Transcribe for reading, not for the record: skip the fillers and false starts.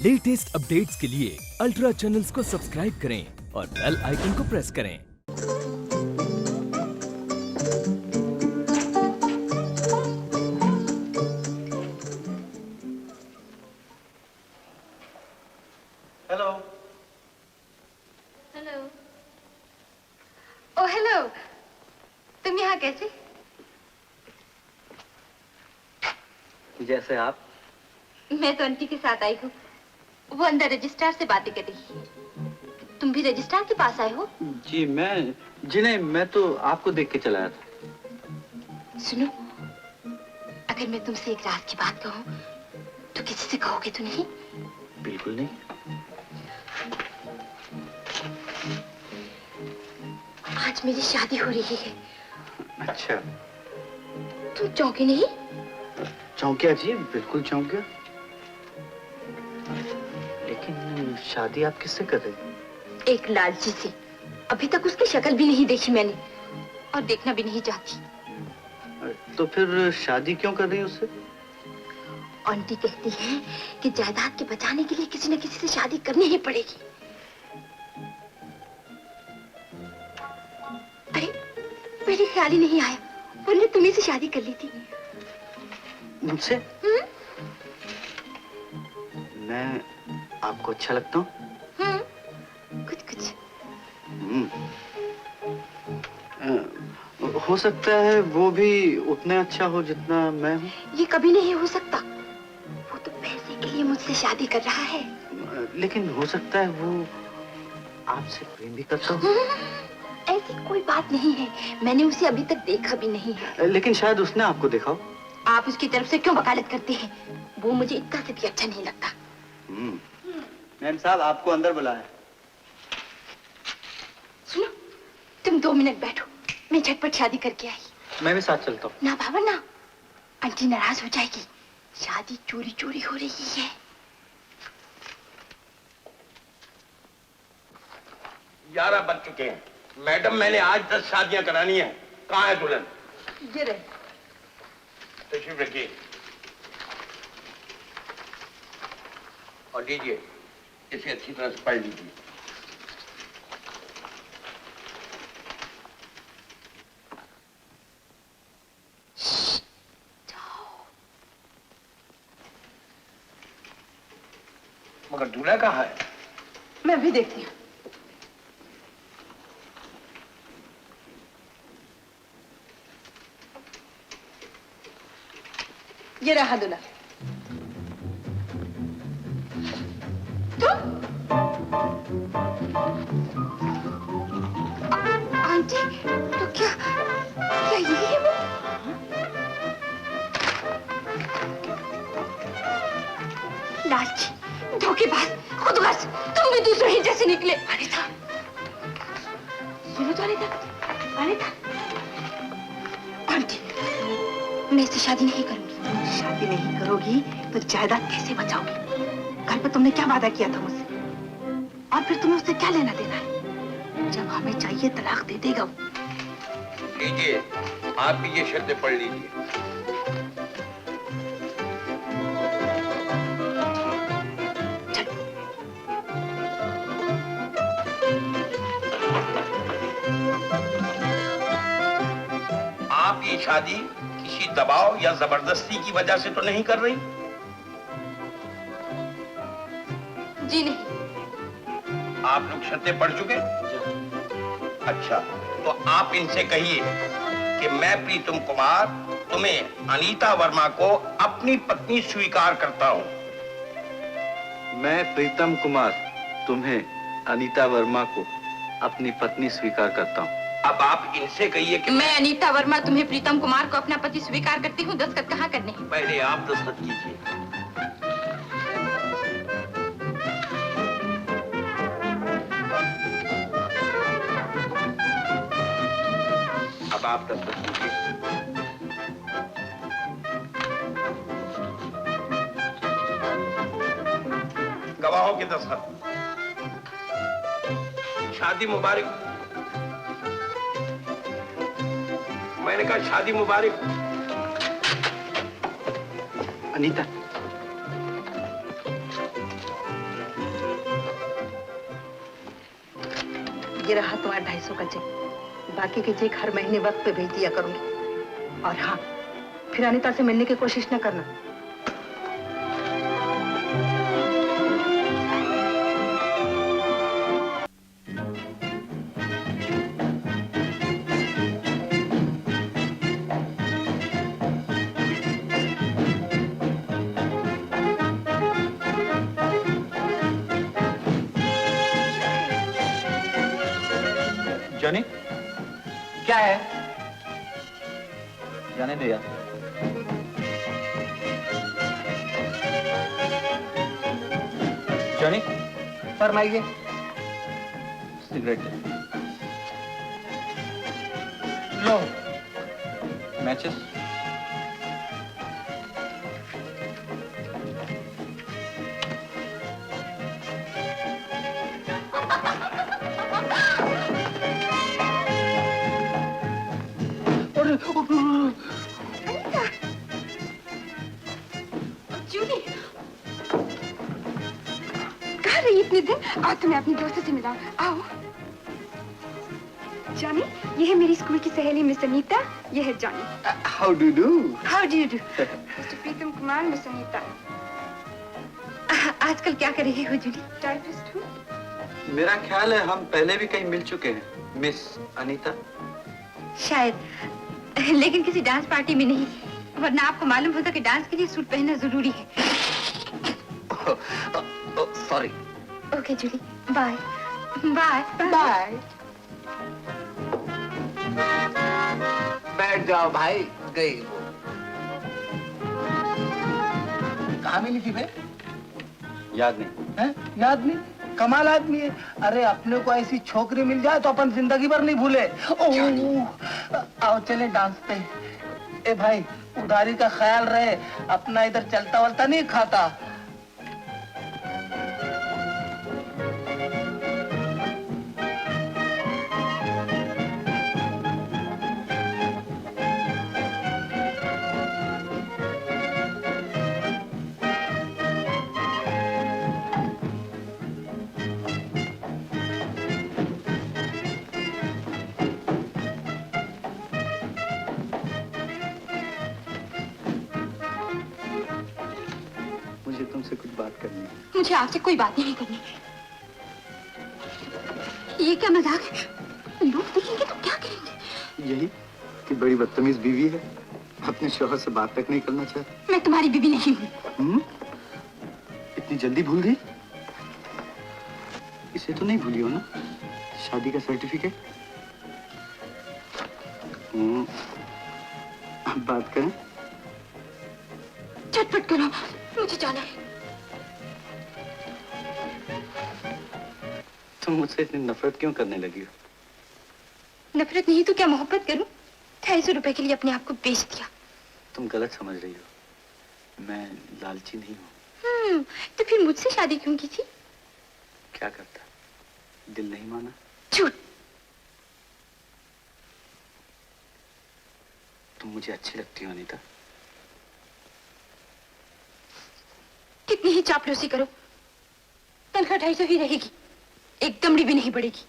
Latest updates के लिए ultra channels को सब्सक्राइब करें और बेल आइकन को प्रेस करें। हेलो। हेलो। Oh hello. तुम यहाँ कैसे? जैसे आप। मैं तो आंटी के साथ आई हूँ। वो अंदर रजिस्ट्रार से बातें कर रही है। तुम भी रजिस्ट्रार के पास आए हो? जी नहीं, मैं तो आपको देख के चला आया था। सुनो, अगर मैं तुमसे एक राज की बात कहूँ तो किसी से कहोगे तो नहीं? बिल्कुल नहीं। आज मेरी शादी हो रही है। अच्छा। तुम चौंके नहीं? चौंकिया जी, बिल्कुल चौंकिया। लेकिन शादी आप किससे कर रहे हैं? एक लालची से। अभी तक उसकी शक्ल भी नहीं देखी मैंने और देखना भी नहीं चाहती। तो फिर शादी क्यों कर रही है उससे? आंटी कहती है कि जायदाद के बचाने के लिए किसी न किसी से शादी करनी ही पड़ेगी। अरे मेरे ख्याल ही नहीं आया, वरना तुम्ही से शादी कर ली थी। मुझसे? मैं आपको अच्छा लगता हूँ? कुछ कुछ। हो सकता है वो भी उतना अच्छा हो जितना मैं हूँ। ये कभी नहीं हो सकता। वो तो पैसे के लिए मुझसे शादी कर रहा है। लेकिन हो सकता है वो आपसे प्रेम भी करता हो। ऐसी कोई बात नहीं है, मैंने उसे अभी तक देखा भी नहीं है। लेकिन शायद उसने आपको देखा हो। आप उसकी तरफ से क्यों वकालत करते हैं? वो मुझे इतना से भी अच्छा नहीं लगता। मैम साहब आपको अंदर बुलाया। सुनो, तुम 2 मिनट बैठो, मैं झटपट शादी करके आई। मैं भी साथ चलता हूँ। ना बाबा ना, आंटी नाराज हो जाएगी। शादी चोरी चोरी हो रही है। 11 बज चुके हैं। मैडम, मैंने आज 10 शादियां करानी है। कहाँ है दुल्हन? ये रहे। तशरीफ रखिए और लीजिए, इसे अच्छी तरह से पढ़ लीजिए। मगर दूल्हा कहाँ है? मैं भी देखती हूँ। ये रहा दूल्हा। तुम? आंटी, तो क्या यही है वो? लालची, धोखेबाज, खुदगर्ज, तुम भी दूसरे ही जैसे निकले। अनिता, सुनो तो अनिता, अनिता। आंटी, मैं इससे शादी नहीं करूंगी। शादी नहीं करोगी तो जायदाद कैसे बचाओगी? घर पर तुमने क्या वादा किया था मुझसे? और फिर तुम्हें उससे क्या लेना देना है? जब हमें चाहिए तलाक दे देगा वो। लीजिए, आप भी ये शर्तें पढ़ लीजिए। आप ये शादी किसी दबाव या जबरदस्ती की वजह से तो नहीं कर रही? जी नहीं। आप लोग शर्तें पढ़ चुके? अच्छा, तो आप इनसे कहिए कि मैं प्रीतम कुमार तुम्हें अनीता वर्मा को अपनी पत्नी स्वीकार करता हूँ। मैं प्रीतम कुमार तुम्हें अनीता वर्मा को अपनी पत्नी स्वीकार करता हूँ। अब आप इनसे कहिए कि मैं अनीता वर्मा तुम्हें प्रीतम कुमार को अपना पति स्वीकार करती हूँ। दस्तखत कहाँ करने हैं? पहले आप दस्तखत कीजिए। अब आप दस्तखत कीजिए। गवाहों के दस्तखत। शादी मुबारक। मैंने कहा शादी मुबारक। अनीता, ये रहा तुम्हारा 250 का चेक। बाकी के चेक हर महीने वक्त पे भेज दिया करूंगी। और हाँ, फिर अनीता से मिलने की कोशिश न करना। जॉनी, क्या है? जाने दे यार। जॉनी, फरमाइए। सिगरेट लो। मैचेस। जूली, कहाँ रही इतने दिन? आओ तुम्हें अपनी दोस्तों से मिलाऊं। आओ। जॉनी, ये है मेरी स्कूल की सहेली मिस अनीता। ये है Johnny. How do do? How do you do? Mister Pritam Kumar, miss Anita. आजकल क्या कर रही हो जूली? टाइपिस्ट हूँ। मेरा ख्याल है हम पहले भी कहीं मिल चुके हैं, मिस अनीता। शायद, लेकिन किसी डांस पार्टी में नहीं। वरना आपको मालूम होता कि डांस के लिए सूट पहनना जरूरी है। Sorry. Okay Julie, bye bye bye. बैठ जाओ भाई, गई वो। कहाँ मिली थी बे? याद नहीं हैं? याद नहीं? कमाल आदमी है। अरे अपने को ऐसी छोकरी मिल जाए तो अपन जिंदगी भर नहीं भूले। ओह, आओ चले डांस पे। ए भाई, उधारी का ख्याल रहे, अपना इधर चलता वलता नहीं खाता। मुझे तुमसे कुछ बात करनी है। मुझे आपसे कोई बात नहीं करनी। ये क्या मजाक है? लोग देखेंगे तो क्या करेंगे? यही कि बड़ी बदतमीज बीवी है, अपने शौहर से बात तक नहीं करना चाहती। मैं तुम्हारी बीवी नहीं हूँ। इतनी जल्दी भूल गई? इसे तो नहीं भूली हो ना, शादी का सर्टिफिकेट? अब बात करें। झटपट करो, मुझे जाना है। तुम मुझसे इतनी नफरत क्यों करने लगी हो? नफरत नहीं तो क्या मोहब्बत करूं? 250 रुपए के लिए अपने आप को बेच दिया। तुम गलत समझ रही हो, मैं लालची नहीं हूँ। तो फिर मुझसे शादी क्यों की थी? क्या करता, दिल नहीं माना? झूठ। तुम मुझे अच्छी लगती हो अनीता। कितनी ही चापलूसी करो, तनख्वाह 250 ही रहेगी। एक दमड़ी भी नहीं बढ़ेगी।